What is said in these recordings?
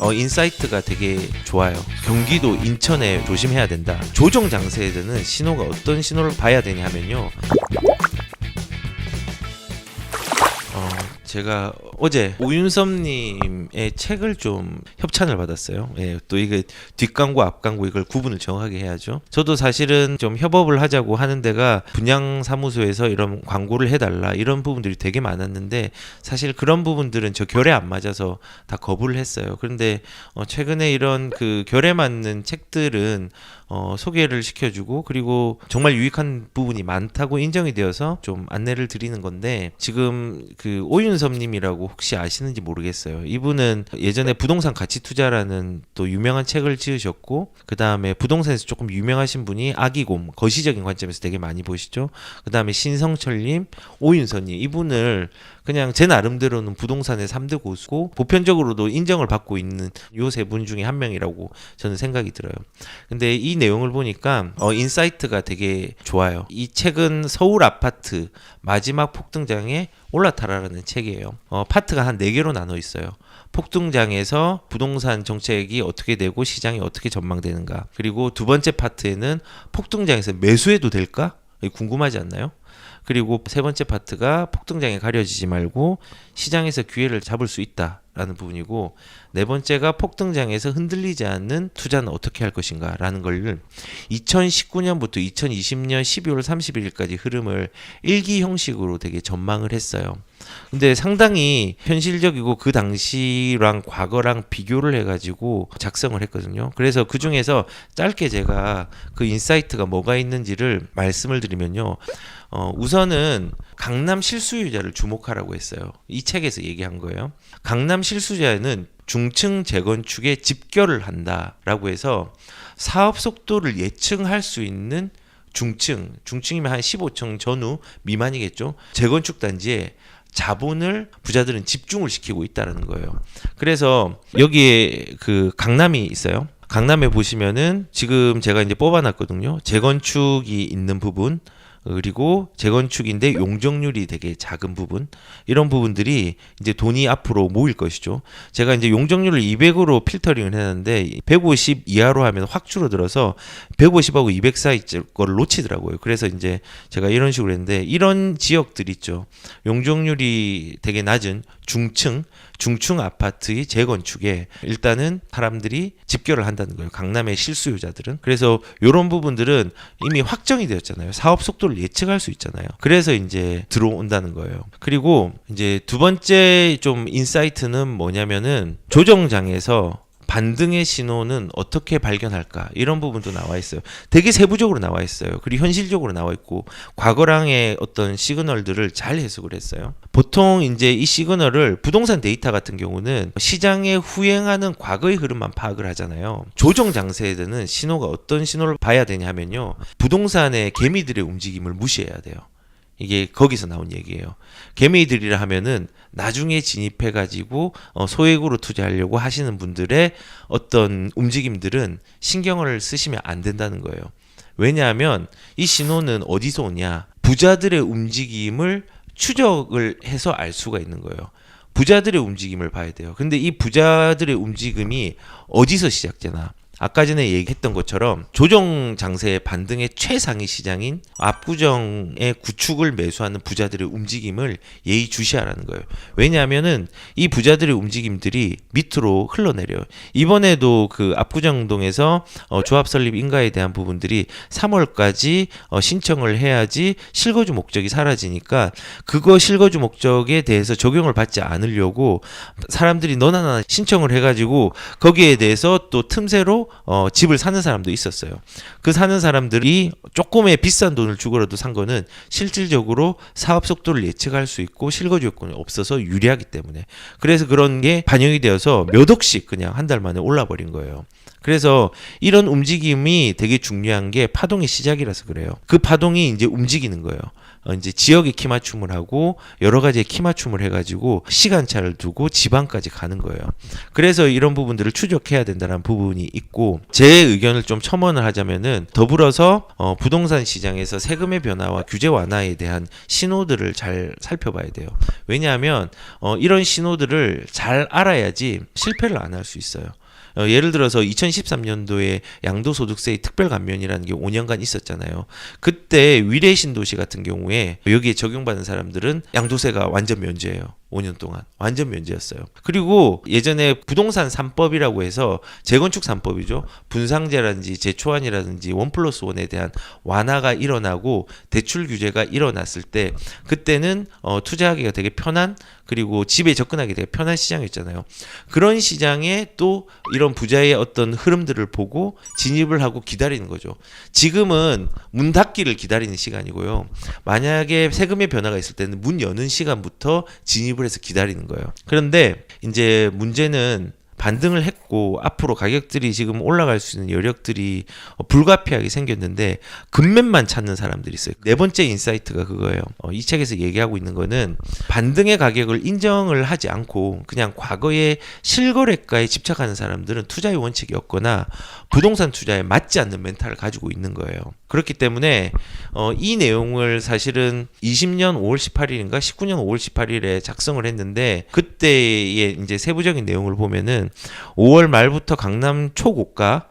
인사이트가 되게 좋아요. 경기도 인천에 조심해야 된다. 조정 장세에는 신호가 어떤 신호를 봐야 되냐 하면요. 제가 어제 오윤섭님의 책을 좀 협찬을 받았어요. 예, 또 이게 뒷광고 앞광고 이걸 구분을 정확하게 해야죠. 저도 사실은 좀 협업을 하자고 하는 데가 분양사무소에서 이런 광고를 해달라 이런 부분들이 되게 많았는데 사실 그런 부분들은 저 결에 안 맞아서 다 거부를 했어요. 그런데 최근에 이런 그 결에 맞는 책들은 소개를 시켜주고 그리고 정말 유익한 부분이 많다고 인정이 되어서 좀 안내를 드리는 건데 지금 그 오윤섭님이라고 혹시 아시는지 모르겠어요. 이분은 예전에 부동산 가치 투자라는 또 유명한 책을 지으셨고 그 다음에 부동산에서 조금 유명하신 분이 아기곰 거시적인 관점에서 되게 많이 보시죠. 그 다음에 신성철님, 오윤서님 이분을 그냥 제 나름대로는 부동산의 3대 고수고 보편적으로도 인정을 받고 있는 요 세 분 중에 한 명이라고 저는 생각이 들어요. 근데 이 내용을 보니까 인사이트가 되게 좋아요. 이 책은 서울 아파트 마지막 폭등장에 올라타라라는 책이에요. 파트가 한 4개로 나눠 있어요. 폭등장에서 부동산 정책이 어떻게 되고 시장이 어떻게 전망되는가. 그리고 두 번째 파트에는 폭등장에서 매수해도 될까? 궁금하지 않나요? 그리고 세 번째 파트가 폭등장에 가려지지 말고 시장에서 기회를 잡을 수 있다라는 부분이고 네 번째가 폭등장에서 흔들리지 않는 투자는 어떻게 할 것인가 라는 걸 2019년부터 2020년 12월 31일까지 흐름을 일기 형식으로 되게 전망을 했어요. 근데 상당히 현실적이고 그 당시랑 과거랑 비교를 해가지고 작성을 했거든요. 그래서 그 중에서 짧게 제가 그 인사이트가 뭐가 있는지를 말씀을 드리면요. 우선은 강남 실수요자를 주목하라고 했어요. 이 책에서 얘기한 거예요. 강남 실수요자는 중층 재건축에 집결을 한다라고 해서 사업 속도를 예측할 수 있는 중층이면 한 15층 전후 미만이겠죠. 재건축 단지에 자본을 부자들은 집중을 시키고 있다는 거예요. 그래서 여기에 그 강남이 있어요. 강남에 보시면은 지금 제가 이제 뽑아놨거든요. 재건축이 있는 부분 그리고 재건축인데 용적률이 되게 작은 부분 이런 부분들이 이제 돈이 앞으로 모일 것이죠. 제가 이제 용적률을 200으로 필터링을 했는데 150 이하로 하면 확 줄어들어서 150하고 200 사이 거를 놓치더라고요. 그래서 이제 제가 이런 식으로 했는데 이런 지역들 있죠. 용적률이 되게 낮은 중층 아파트의 재건축에 일단은 사람들이 집결을 한다는 거예요. 강남의 실수요자들은. 그래서 이런 부분들은 이미 확정이 되었잖아요. 사업 속도를 예측할 수 있잖아요. 그래서 이제 들어온다는 거예요. 그리고 이제 두 번째 좀 인사이트는 뭐냐면은 조정장에서 반등의 신호는 어떻게 발견할까 이런 부분도 나와 있어요. 되게 세부적으로 나와 있어요. 그리고 현실적으로 나와 있고 과거랑의 어떤 시그널들을 잘 해석을 했어요. 보통 이제 이 시그널을 부동산 데이터 같은 경우는 시장에 후행하는 과거의 흐름만 파악을 하잖아요. 조정 장세에는 신호가 어떤 신호를 봐야 되냐 하면요. 부동산의 개미들의 움직임을 무시해야 돼요. 이게 거기서 나온 얘기예요. 개미들이라 하면은 나중에 진입해가지고 소액으로 투자하려고 하시는 분들의 어떤 움직임들은 신경을 쓰시면 안 된다는 거예요. 왜냐하면 이 신호는 어디서 오냐? 부자들의 움직임을 추적을 해서 알 수가 있는 거예요. 부자들의 움직임을 봐야 돼요. 근데 이 부자들의 움직임이 어디서 시작되나? 아까 전에 얘기했던 것처럼 조정 장세의 반등의 최상위 시장인 압구정의 구축을 매수하는 부자들의 움직임을 예의주시하라는 거예요. 왜냐하면은 이 부자들의 움직임들이 밑으로 흘러내려요. 이번에도 그 압구정동에서 조합 설립 인가에 대한 부분들이 3월까지 신청을 해야지 실거주 목적이 사라지니까 그거 실거주 목적에 대해서 적용을 받지 않으려고 사람들이 너나 신청을 해가지고 거기에 대해서 또 틈새로 집을 사는 사람도 있었어요. 그 사는 사람들이 조금의 비싼 돈을 주고라도 산 거는 실질적으로 사업 속도를 예측할 수 있고 실거주 요건이 없어서 유리하기 때문에 그래서 그런 게 반영이 되어서 몇 억씩 그냥 한 달 만에 올라버린 거예요. 그래서 이런 움직임이 되게 중요한 게 파동의 시작이라서 그래요. 그 파동이 이제 움직이는 거예요. 이제 지역에 키 맞춤을 하고 여러 가지의 키 맞춤을 해가지고 시간차를 두고 지방까지 가는 거예요. 그래서 이런 부분들을 추적해야 된다는 부분이 있고, 제 의견을 좀 첨언을 하자면은 더불어서 부동산 시장에서 세금의 변화와 규제 완화에 대한 신호들을 잘 살펴봐야 돼요. 왜냐하면 이런 신호들을 잘 알아야지 실패를 안 할 수 있어요. 예를 들어서 2013년도에 양도소득세의 특별감면이라는 게 5년간 있었잖아요. 그때 위례 신도시 같은 경우에 여기에 적용받은 사람들은 양도세가 완전 면제예요. 5년 동안 완전 면제였어요. 그리고 예전에 부동산 3법이라고 해서 재건축 3법이죠. 분상제라든지 재초안이라든지 1+1에 대한 완화가 일어나고 대출 규제가 일어났을 때 그때는 투자하기가 되게 편한, 그리고 집에 접근하기 되게 편한 시장이었잖아요. 그런 시장에 또 이런 부자의 어떤 흐름들을 보고 진입을 하고 기다리는 거죠. 지금은 문 닫기를 기다리는 시간이고요. 만약에 세금의 변화가 있을 때는 문 여는 시간부터 진입을 해서 기다리는 거예요. 그런데 이제 문제는 반등을 했고 앞으로 가격들이 지금 올라갈 수 있는 여력들이 불가피하게 생겼는데 급매만 찾는 사람들이 있어요. 네 번째 인사이트가 그거예요. 이 책에서 얘기하고 있는 거는 반등의 가격을 인정을 하지 않고 그냥 과거의 실거래가에 집착하는 사람들은 투자의 원칙이 없거나 부동산 투자에 맞지 않는 멘탈을 가지고 있는 거예요. 그렇기 때문에 이 내용을 사실은 20년 5월 18일인가 19년 5월 18일에 작성을 했는데, 그때의 이제 세부적인 내용을 보면은 5월 말부터 강남 초고가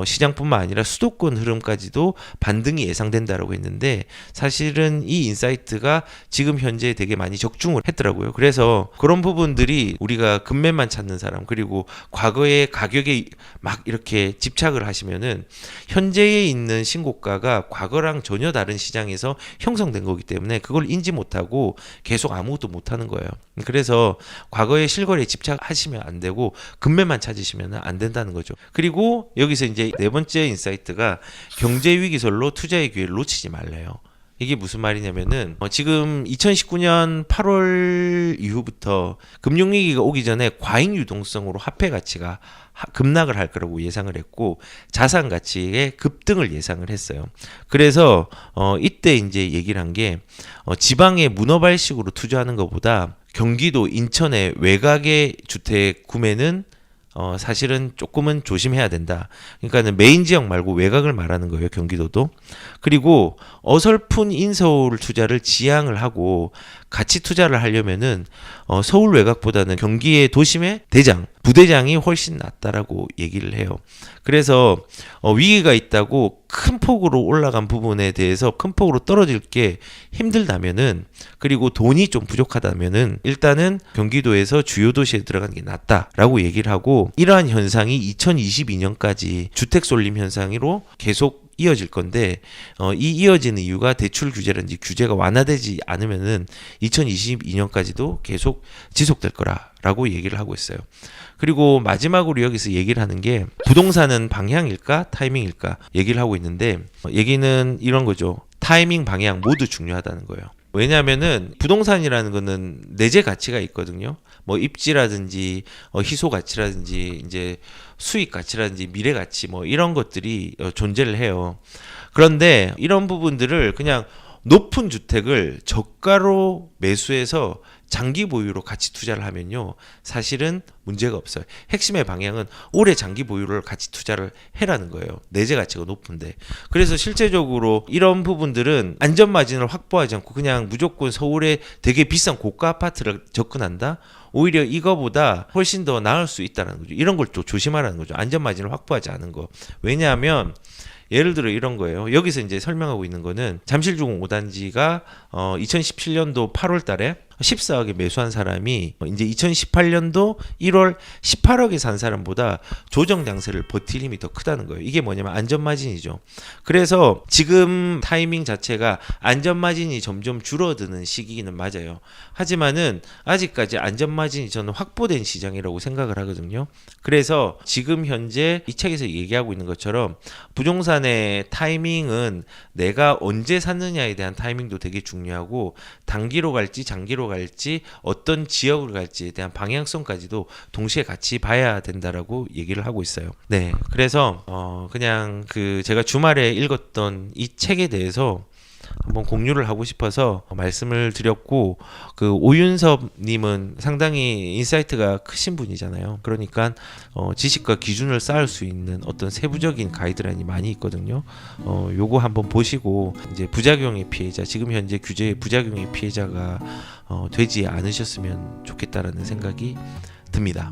시장뿐만 아니라 수도권 흐름까지도 반등이 예상된다라고 했는데, 사실은 이 인사이트가 지금 현재 되게 많이 적중을 했더라고요. 그래서 그런 부분들이 우리가 급매만 찾는 사람, 그리고 과거의 가격에 막 이렇게 집착을 하시면은 현재에 있는 신고가가 과거랑 전혀 다른 시장에서 형성된 거기 때문에 그걸 인지 못하고 계속 아무것도 못하는 거예요. 그래서 과거의 실거래에 집착하시면 안 되고 급매만 찾으시면 안 된다는 거죠. 그리고 여기서 이제 네 번째 인사이트가 경제 위기설로 투자의 기회를 놓치지 말래요. 이게 무슨 말이냐면은 지금 2019년 8월 이후부터 금융위기가 오기 전에 과잉 유동성으로 화폐 가치가 급락을 할 거라고 예상을 했고 자산 가치의 급등을 예상을 했어요. 그래서 이때 이제 얘기를 한 게 지방의 문어발식으로 투자하는 것보다 경기도 인천의 외곽의 주택 구매는 사실은 조금은 조심해야 된다. 그러니까는 메인 지역 말고 외곽을 말하는 거예요, 경기도도. 그리고 어설픈 인서울 투자를 지양을 하고 가치 투자를 하려면은 서울 외곽보다는 경기의 도심의 대장, 부대장이 훨씬 낫다라고 얘기를 해요. 그래서 위기가 있다고 큰 폭으로 올라간 부분에 대해서 큰 폭으로 떨어질 게 힘들다면은, 그리고 돈이 좀 부족하다면은 일단은 경기도에서 주요 도시에 들어가는 게 낫다라고 얘기를 하고, 이러한 현상이 2022년까지 주택 쏠림 현상으로 계속 이어질 건데 이 이어지는 이유가 대출 규제라든지 규제가 완화되지 않으면은 2022년까지도 계속 지속될 거라고 얘기를 하고 있어요. 그리고 마지막으로 여기서 얘기를 하는 게 부동산은 방향일까 타이밍일까 얘기를 하고 있는데, 얘기는 이런 거죠. 타이밍 방향 모두 중요하다는 거예요. 왜냐하면은 부동산이라는 거는 내재 가치가 있거든요. 뭐 입지라든지 희소 가치라든지 이제 수익 가치라든지 미래 가치 뭐 이런 것들이 존재를 해요. 그런데 이런 부분들을 그냥 높은 주택을 저가로 매수해서 장기 보유로 같이 투자를 하면요, 사실은 문제가 없어요. 핵심의 방향은 오래 장기 보유를 같이 투자를 해라는 거예요. 내재 가치가 높은데. 그래서 실제적으로 이런 부분들은 안전 마진을 확보하지 않고 그냥 무조건 서울에 되게 비싼 고가 아파트를 접근한다? 오히려 이거보다 훨씬 더 나을 수 있다는 거죠. 이런 걸 또 조심하라는 거죠. 안전 마진을 확보하지 않은 거. 왜냐하면 예를 들어 이런 거예요. 여기서 이제 설명하고 있는 거는 잠실주공 5단지가 2017년도 8월 달에 14억에 매수한 사람이 이제 2018년도 1월 18억에 산 사람보다 조정 장세를 버틸 힘이 더 크다는 거예요. 이게 뭐냐면 안전마진이죠. 그래서 지금 타이밍 자체가 안전마진이 점점 줄어드는 시기는 맞아요. 하지만은 아직까지 안전마진이 저는 확보된 시장이라고 생각을 하거든요. 그래서 지금 현재 이 책에서 얘기하고 있는 것처럼 부동산의 타이밍은 내가 언제 샀느냐에 대한 타이밍도 되게 중요하고, 단기로 갈지 장기로 갈지 어떤 지역을 갈지에 대한 방향성까지도 동시에 같이 봐야 된다라고 얘기를 하고 있어요. 네, 그래서 그냥 제가 주말에 읽었던 이 책에 대해서 한번 공유를 하고 싶어서 말씀을 드렸고, 그 오윤섭님은 상당히 인사이트가 크신 분이잖아요. 그러니까 지식과 기준을 쌓을 수 있는 어떤 세부적인 가이드라인이 많이 있거든요. 요거 한번 보시고 이제 부작용의 피해자, 지금 현재 규제의 부작용의 피해자가 되지 않으셨으면 좋겠다라는 생각이 듭니다.